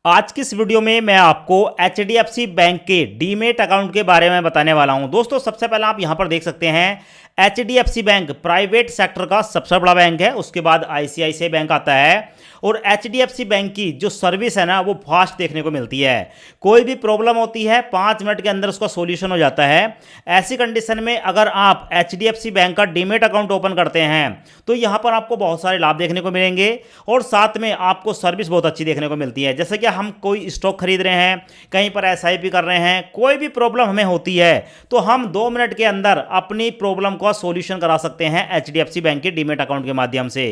आज की इस वीडियो में मैं आपको एचडीएफसी बैंक के डीमेट अकाउंट के बारे में बताने वाला हूं। दोस्तों, सबसे पहले आप यहां पर देख सकते हैं एचडीएफसी बैंक प्राइवेट सेक्टर का सबसे बड़ा बैंक है। उसके बाद आईसीआईसीआई बैंक आता है और एचडीएफसी बैंक की जो सर्विस है ना वो फास्ट देखने को मिलती है। कोई भी प्रॉब्लम होती है 5 मिनट के अंदर उसका सॉल्यूशन हो जाता है। ऐसी कंडीशन में अगर आप एचडीएफसी बैंक का डीमेट अकाउंट ओपन करते हैं तो यहां पर आपको बहुत सारे लाभ देखने को मिलेंगे और साथ में आपको सर्विस बहुत अच्छी देखने को मिलती है। जैसे कि हम कोई स्टॉक खरीद रहे हैं, कहीं पर एसआईपी कर रहे हैं, कोई भी प्रॉब्लम हमें होती है तो हम 2 मिनट के अंदर अपनी प्रॉब्लम का सॉल्यूशन करा सकते हैं एचडीएफसी बैंक के डीमेट अकाउंट के माध्यम से।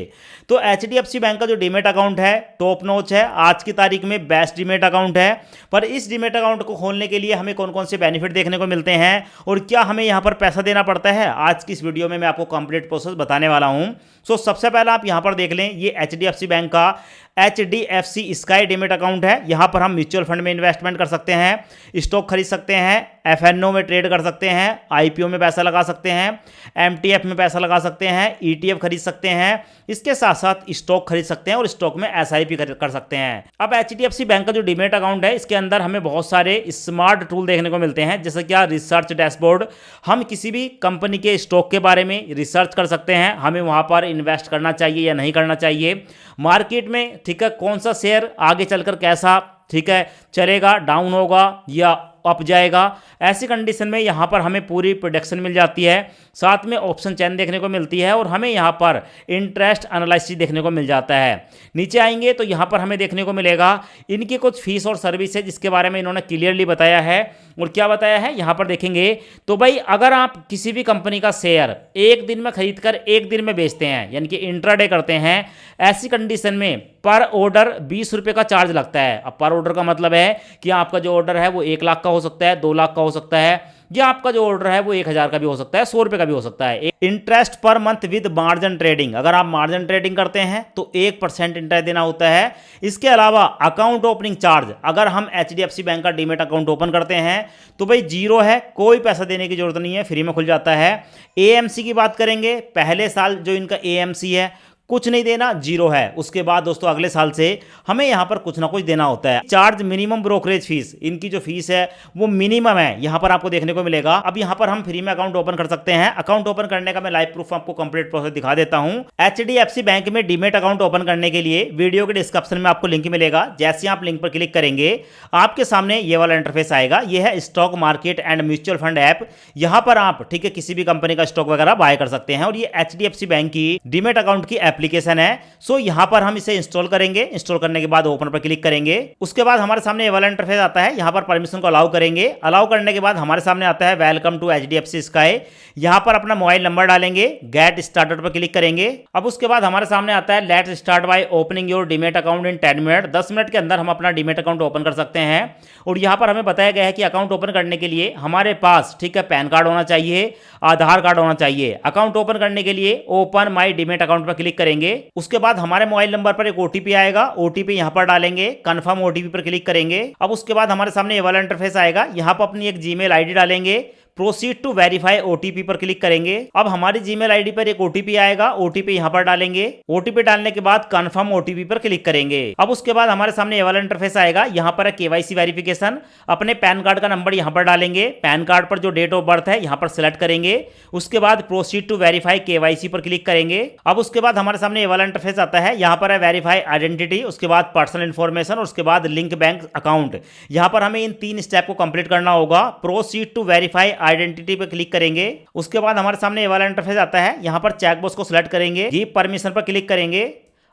तो एचडीएफसी बैंक का जो डीमेट अकाउंट है टॉप नॉच है, आज की तारीख में बेस्ट डीमेट अकाउंट है। पर इस डीमेट अकाउंट को खोलने के लिए हमें कौन कौन से बेनिफिट देखने को मिलते हैं और क्या हमें यहां पर पैसा देना पड़ता है, आज की इस वीडियो में मैं आपको कंप्लीट प्रोसेस बताने वाला हूं। सो सबसे पहले आप यहां पर देख लें, ये एचडीएफसी बैंक का एचडीएफसी स्काई डीमेट अकाउंट है। यहां पर हम म्यूचुअल फंड में इन्वेस्टमेंट कर सकते हैं, स्टॉक खरीद सकते हैं, एफएनओ में ट्रेड कर सकते हैं, आईपीओ में पैसा लगा सकते हैं, एमटीएफ में पैसा लगा सकते हैं, ईटीएफ खरीद सकते हैं, इसके साथ साथ स्टॉक खरीद सकते हैं और स्टॉक में एसआईपी कर सकते हैं। अब एचडीएफसी बैंक का जो डीमेट अकाउंट है इसके अंदर हमें बहुत सारे स्मार्ट टूल देखने को मिलते हैं, जैसे क्या रिसर्च डैशबोर्ड। हम किसी भी कंपनी के स्टॉक के बारे में रिसर्च कर सकते हैं, हमें वहां पर इन्वेस्ट करना चाहिए या नहीं करना चाहिए, मार्केट में ठीक है कौन सा शेयर आगे चलकर कैसा ठीक है चलेगा, डाउन होगा या अप जाएगा। ऐसी कंडीशन में यहाँ पर हमें पूरी प्रोडक्शन मिल जाती है, साथ में ऑप्शन चैन देखने को मिलती है और हमें यहाँ पर इंटरेस्ट एनालिसिस देखने को मिल जाता है। नीचे आएंगे तो यहाँ पर हमें देखने को मिलेगा इनकी कुछ फीस और सर्विस है जिसके बारे में इन्होंने क्लियरली बताया है। और क्या बताया है यहाँ पर देखेंगे तो भाई, अगर आप किसी भी कंपनी का शेयर एक दिन में खरीद कर एक दिन में बेचते हैं यानी कि इंट्राडे करते हैं, ऐसी कंडीशन में पर ऑर्डर 20 रुपये का चार्ज लगता है। अब पर ऑर्डर का मतलब है कि आपका जो ऑर्डर है वो 1 लाख का हो सकता है, 2 लाख का हो सकता है, या आपका जो ऑर्डर है वो 1000 का भी हो सकता है, 100 रुपये का भी हो सकता है। Interest per month with margin trading, अगर आप मार्जिन ट्रेडिंग करते हैं तो 1% इंटरेस्ट देना होता है। इसके अलावा अकाउंट ओपनिंग चार्ज, अगर हम एचडीएफसी बैंक का डीमेट अकाउंट ओपन करते हैं तो भाई जीरो है, कोई पैसा देने की जरूरत नहीं है, फ्री में खुल जाता है। एएमसी की बात करेंगे, पहले साल जो इनका एएमसी है कुछ नहीं देना, जीरो है। उसके बाद दोस्तों अगले साल से हमें यहां पर कुछ ना कुछ देना होता है। चार्ज मिनिमम ब्रोकरेज फीस, इनकी जो फीस है वो मिनिमम है, यहां पर आपको देखने को मिलेगा। अब यहां पर हम फ्री में अकाउंट ओपन कर सकते हैं। अकाउंट ओपन करने का मैं लाइव प्रूफ आपको कंप्लीट प्रोसेस दिखा देता हूं। एचडीएफसी बैंक में डीमेट अकाउंट ओपन करने के लिए वीडियो के डिस्क्रिप्शन में आपको लिंक मिलेगा। जैसे आप लिंक पर क्लिक करेंगे आपके सामने ये वाला इंटरफेस आएगा। यह है stock market and mutual fund app. यहां पर आप ठीक है किसी भी कंपनी का स्टॉक वगैरह बाय कर सकते हैं और ये एचडीएफसी बैंक की डीमेट अकाउंट की एप्लीकेशन है। सो यहां पर हम इसे इंस्टॉल करेंगे। इंस्टॉल करने के बाद ओपन पर क्लिक करेंगे। उसके बाद हमारे सामने ये वाला इंटरफेस आता है। यहां पर परमिशन को अलाउ करेंगे। अलाउ करने के बाद हमारे सामने आता है वेलकम टू एचडीएफसी स्काई। यहां पर अपना मोबाइल नंबर डालेंगे, गेट स्टार्टेड पर क्लिक करेंगे। अब उसके बाद हमारे सामने आता है let's start by opening your demat account in 10 minute. 10 minute के अंदर हम अपना डीमेट अकाउंट ओपन कर सकते हैं। और यहां पर हमें बताया गया है कि अकाउंट ओपन करने के लिए हमारे पास ठीक है पैन कार्ड होना चाहिए, आधार कार्ड होना चाहिए। अकाउंट ओपन करने के लिए ओपन माई डीमेट अकाउंट पर क्लिक करेंगे। उसके बाद हमारे मोबाइल नंबर पर एक ओटीपी आएगा, ओटीपी यहां पर डालेंगे, कंफर्म ओटीपी पर क्लिक करेंगे। अब उसके बाद हमारे सामने ये वाला इंटरफेस आएगा। यहां पर अपनी एक जीमेल आईडी डालेंगे, प्रोसीड टू वेरीफाई ओटीपी पर क्लिक करेंगे। अब हमारी जीमेल आईडी पर एक ओटीपी आएगा, ओटीपी यहां पर डालेंगे। ओटीपी डालने के बाद कंफर्म ओटीपी पर क्लिक करेंगे। अब उसके बाद हमारे सामने ये वाला इंटरफेस आएगा। यहां पर है केवाईसी वेरिफिकेशन। अपने पैन कार्ड का नंबर यहां पर डालेंगे, पैन कार्ड पर जो डेट ऑफ बर्थ है यहां पर सिलेक्ट करेंगे। उसके बाद प्रोसीड टू वेरीफाई केवाईसी पर क्लिक करेंगे। अब उसके बाद हमारे सामने ये वाला इंटरफेस आता है। यहां पर है वेरीफाई आइडेंटिटी, उसके बाद पर्सनल इंफॉर्मेशन और उसके बाद लिंक बैंक अकाउंट। यहां पर हमें इन 3 स्टेप को कंप्लीट करना होगा। प्रोसीड टू वेरीफाई आइडेंटिटी पे क्लिक करेंगे। उसके बाद हमारे सामने ये वाला इंटरफेस आता है। यहां पर चेकबॉक्स को सिलेक्ट करेंगे, गिव परमिशन पर क्लिक करेंगे।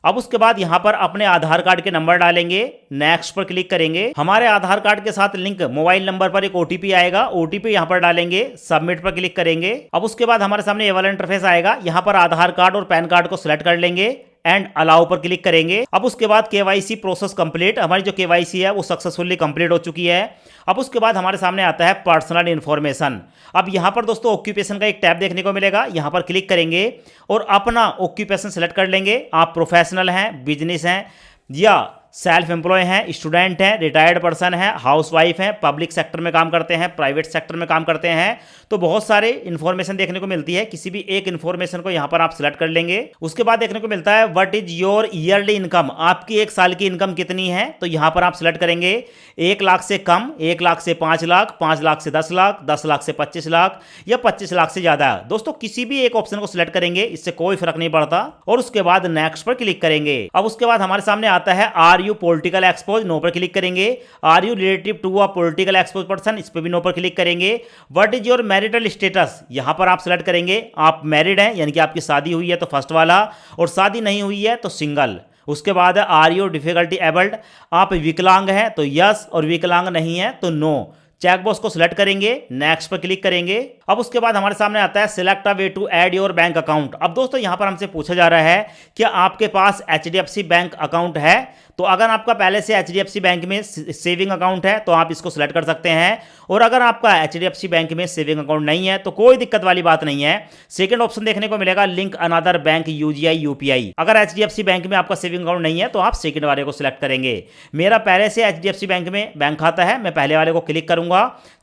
अब उसके बाद यहां पर अपने आधार कार्ड के नंबर डालेंगे, नेक्स्ट पर क्लिक करेंगे। हमारे आधार कार्ड के साथ लिंक मोबाइल नंबर पर एक ओटीपी आएगा, ओटीपी यहां पर डालेंगे, सबमिट पर क्लिक करेंगे। अब उसके बाद हमारे सामने ये वाला इंटरफेस आएगा। यहां पर आधार कार्ड और पैन कार्ड को सिलेक्ट कर लेंगे एंड अलाउ पर क्लिक करेंगे। अब उसके बाद केवाईसी प्रोसेस कंप्लीट, हमारी जो केवाईसी है वो सक्सेसफुली कंप्लीट हो चुकी है। अब उसके बाद हमारे सामने आता है पर्सनल इन्फॉर्मेशन। अब यहां पर दोस्तों ऑक्यूपेशन का एक टैब देखने को मिलेगा, यहां पर क्लिक करेंगे और अपना ऑक्यूपेशन सेलेक्ट कर लेंगे। आप प्रोफेशनल हैं, बिजनेस हैं या सेल्फ एम्प्लॉय हैं, स्टूडेंट हैं, रिटायर्ड पर्सन है, हाउसवाइफ हैं, पब्लिक सेक्टर में काम करते हैं, प्राइवेट सेक्टर में काम करते हैं। तो बहुत सारे इन्फॉर्मेशन देखने को मिलती है, किसी भी एक इन्फॉर्मेशन को यहाँ पर आप सिलेक्ट कर लेंगे। उसके बाद देखने को मिलता है what is your yearly income, आपकी एक साल की इनकम कितनी है। तो यहाँ पर आप सिलेक्ट करेंगे 1 लाख से कम, 1 लाख से 5 लाख, 5 लाख से 10 लाख, 10 लाख से 25 लाख या 25 लाख से ज्यादा। दोस्तों किसी भी एक ऑप्शन को सिलेक्ट करेंगे, इससे कोई फर्क नहीं पड़ता। और उसके बाद नेक्स्ट पर क्लिक करेंगे। अब उसके बाद हमारे सामने आता है are you political exposed, no पर क्लिक करेंगे। Are you relative to a political exposed person, इस पर भी नो पर क्लिक करेंगे। What is your marital status, यहां पर आप सिलेक्ट करेंगे आप मैरिड हैं यानी कि आपकी शादी हुई है तो फर्स्ट वाला, और शादी नहीं हुई है तो सिंगल। उसके बाद आर यू डिफिकल्टी एबल्ड, आप विकलांग हैं तो यस, और विकलांग नहीं है तो नो। चेकबॉक्स को सिलेक्ट करेंगे, नेक्स्ट पर क्लिक करेंगे। अब उसके बाद हमारे सामने आता है select a way to add your bank account. अब दोस्तों यहां पर हमसे पूछा जा रहा है कि आपके पास HDFC बैंक अकाउंट है। तो अगर आपका पहले से HDFC बैंक में सेविंग अकाउंट है तो आप इसको सिलेक्ट कर सकते हैं, और अगर आपका HDFC बैंक में सेविंग अकाउंट नहीं है तो कोई दिक्कत वाली बात नहीं है। सेकंड ऑप्शन देखने को मिलेगा link another bank UGI UPI। अगर HDFC बैंक में आपका सेविंग अकाउंट नहीं है तो आप सेकंड वाले को सिलेक्ट करेंगे। मेरा पहले से HDFC बैंक में बैंक खाता है, मैं पहले वाले को क्लिक करूंगा,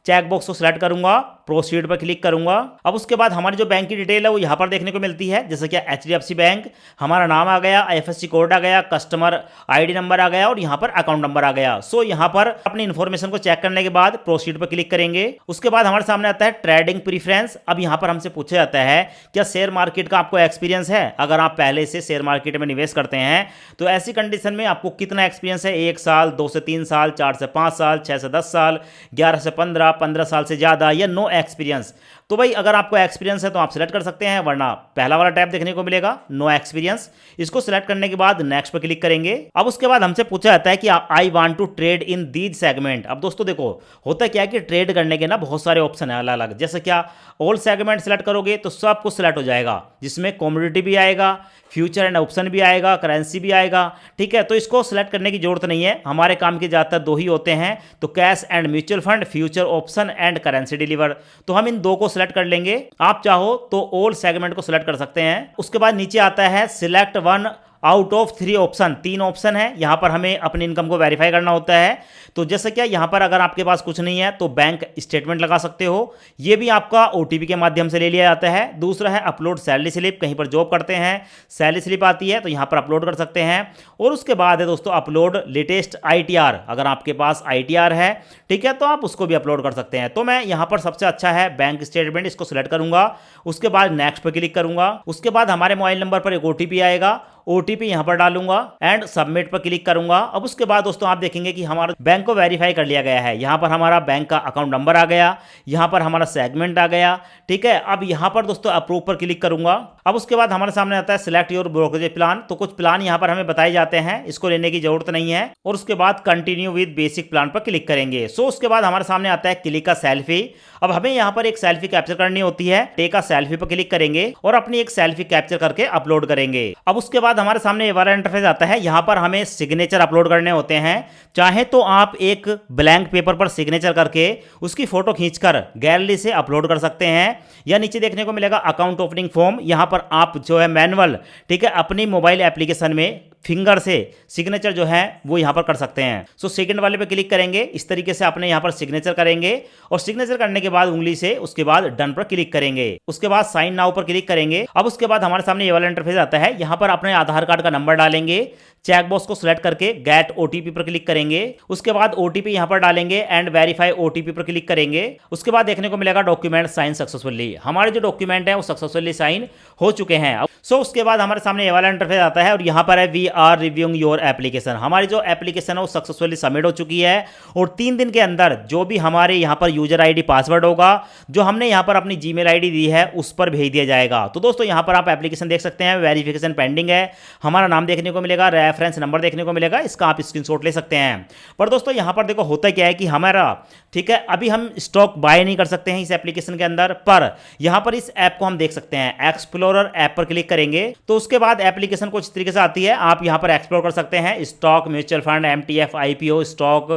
चेकबॉक्स को सिलेक्ट करूंगा, प्रोसीड पर क्लिक करूंगा। अब उसके बाद हमारी जो बैंक की डिटेल है वो यहां पर देखने को मिलती है, जैसे कि HDFC बैंक, हमारा नाम आ गया, IFSC कोड आ गया, कस्टमर ID नंबर आ गया और यहां पर अकाउंट नंबर आ गया। सो यहां पर अपनी इन्फॉर्मेशन को चेक करने के बाद प्रोसीड पर क्लिक करेंगे। उसके बाद हमारे सामने आता है ट्रेडिंग प्रीफरेंस। अब यहां पर हमसे पूछा जाता है क्या शेयर मार्केट का आपको एक्सपीरियंस है। अगर आप पहले से शेयर मार्केट में निवेश करते हैं तो ऐसी कंडीशन में आपको कितना एक्सपीरियंस है, 1 साल, 2 से 3 साल, 4 से 5 साल, 6 से 10 साल, 11 से 15, 15 साल से ज्यादा, या नो एक्सपीरियंस। तो भाई अगर आपको एक्सपीरियंस है तो आप सिलेक्ट कर सकते हैं, वरना पहला वाला टैब देखने को मिलेगा नो एक्सपीरियंस। इसको सिलेक्ट करने के बाद नेक्स्ट पर क्लिक करेंगे। अब उसके बाद हमसे पूछा जाता है कि I want to trade in these segment. अब दोस्तों देखो होता क्या है कि ट्रेड करने के ना बहुत सारे ऑप्शन है अलग अलग, जैसे क्या ऑल सेगमेंट सेलेक्ट करोगे तो सब कुछ सिलेक्ट हो जाएगा, जिसमें कमोडिटी भी आएगा, फ्यूचर एंड ऑप्शन भी आएगा, करेंसी भी आएगा। ठीक है, तो इसको सिलेक्ट करने की जरूरत नहीं है, हमारे काम के ज़्यादातर 2 ही होते हैं, तो cash and mutual fund, future option and currency deliver. तो हम इन 2 को सिलेक्ट कर लेंगे। आप चाहो तो ऑल सेगमेंट को सिलेक्ट कर सकते हैं। उसके बाद नीचे आता है select 1 out of 3 option, 3 option है, यहां पर हमें अपनी इनकम को वेरीफाई करना होता है। तो जैसे क्या यहां पर अगर आपके पास कुछ नहीं है तो बैंक स्टेटमेंट लगा सकते हो, ये भी आपका OTP के माध्यम से ले लिया जाता है। दूसरा है अपलोड सैलरी स्लिप, कहीं पर जॉब करते हैं सैलरी स्लिप आती है तो यहां पर अपलोड कर सकते हैं। और उसके बाद है दोस्तों अपलोड लेटेस्ट ITR, अगर आपके पास ITR है ठीक है तो आप उसको भी अपलोड कर सकते हैं। तो मैं यहां पर सबसे अच्छा है बैंक स्टेटमेंट, इसको सिलेक्ट करूंगा। उसके बाद नेक्स्ट पर क्लिक करूंगा। उसके बाद हमारे मोबाइल नंबर पर एक OTP आएगा, OTP यहां पर डालूंगा एंड सबमिट पर क्लिक करूंगा। अब उसके बाद दोस्तों आप देखेंगे कि हमारा बैंक को वेरीफाई कर लिया गया है। यहां पर हमारा बैंक का अकाउंट नंबर आ गया, यहां पर हमारा सेगमेंट आ गया। ठीक है, अब यहां पर दोस्तों अप्रूव पर क्लिक करूंगा। अब उसके बाद हमारे सामने आता है सिलेक्ट योर ब्रोकरेज प्लान। तो कुछ प्लान यहां पर हमें बताए जाते हैं, इसको लेने की जरूरत नहीं है। और उसके बाद कंटिन्यू विद बेसिक प्लान पर क्लिक करेंगे। सो उसके बाद हमारे सामने आता है क्लिक अ सेल्फी। अब हमें यहां पर एक सेल्फी कैप्चर करनी होती है, टेक अ सेल्फी पर क्लिक करेंगे और अपनी एक सेल्फी कैप्चर करके अपलोड करेंगे। अब उसके बाद हमारे सामने ये वाला इंटरफेस आता है, यहां पर हमें सिग्नेचर अपलोड करने होते हैं। चाहे तो आप एक ब्लैंक पेपर पर सिग्नेचर करके उसकी फोटो खींचकर गैलरी से अपलोड कर सकते हैं, या नीचे देखने को मिलेगा अकाउंट ओपनिंग फॉर्म, यहां पर आप जो है मैनुअल ठीक है अपनी मोबाइल एप्लीकेशन में फिंगर से सिग्नेचर जो है वो यहां पर कर सकते हैं। सो सेकंड वाले पे क्लिक करेंगे, इस तरीके से अपने यहां पर सिग्नेचर करेंगे और सिग्नेचर करने के बाद उंगली से उसके बाद डन पर क्लिक करेंगे। उसके बाद साइन नाउ पर क्लिक करेंगे। अब उसके बाद हमारे सामने ये वाला इंटरफेस आता है, यहां पर अपने आधार कार्ड का नंबर डालेंगे, चेकबॉक्स को सिलेक्ट करके गेट OTP पर क्लिक करेंगे। उसके बाद OTP यहां पर डालेंगे एंड वेरीफाई OTP पर क्लिक करेंगे। उसके बाद देखने को मिलेगा डॉक्यूमेंट साइन सक्सेसफुली, हमारे जो डॉक्यूमेंट है वो सक्सेसफुली साइन हो चुके हैं। सो उसके बाद हमारे सामने ये वाला इंटरफेस आता है और यहां पर है we are reviewing your application. हमारी जो एप्लीकेशन है वो सक्सेसफुली सबमिट हो चुकी है और 3 दिन के अंदर जो भी हमारे यहां पर यूजर ID पासवर्ड होगा जो हमने यहां पर अपनी जीमेल ID दी है उस पर भेज दिया जाएगा। तो दोस्तों यहां पर आप एप्लीकेशन देख सकते हैं, वेरिफिकेशन पेंडिंग है, हमारा नाम देखने को मिलेगा, रेफरेंस नंबर देखने को मिलेगा, इसका आप स्क्रीनशॉट ले सकते हैं। पर दोस्तों यहां पर देखो होता क्या है कि हमारा ठीक है अभी हम स्टॉक बाय नहीं कर सकते हैं इस एप्लीकेशन के अंदर, पर यहां पर इस ऐप को हम देख सकते हैं। एक्सप्लोरर ऐप पर क्लिक करेंगे तो उसके बाद एप्लीकेशन कुछ तरीके से आती है, आप आप यहाँ पर एक्सप्लोर कर सकते हैं stock, mutual fund, MTF, IPO, stock,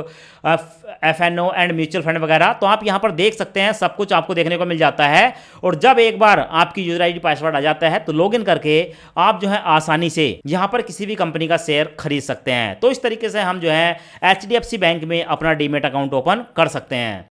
FNO and mutual fund वगैरह। तो आप यहाँ पर देख सकते हैं, सब कुछ आपको देखने को मिल जाता है। और जब एक बार आपकी यूजर ID पासवर्ड आ जाता है तो लॉगिन करके आप जो है आसानी से यहाँ पर किसी भी कंपनी का शेयर खरीद सकते हैं। तो इस तरीके से हम जो है HDFC बैंक में अपना डीमेट अकाउंट ओपन कर सकते हैं।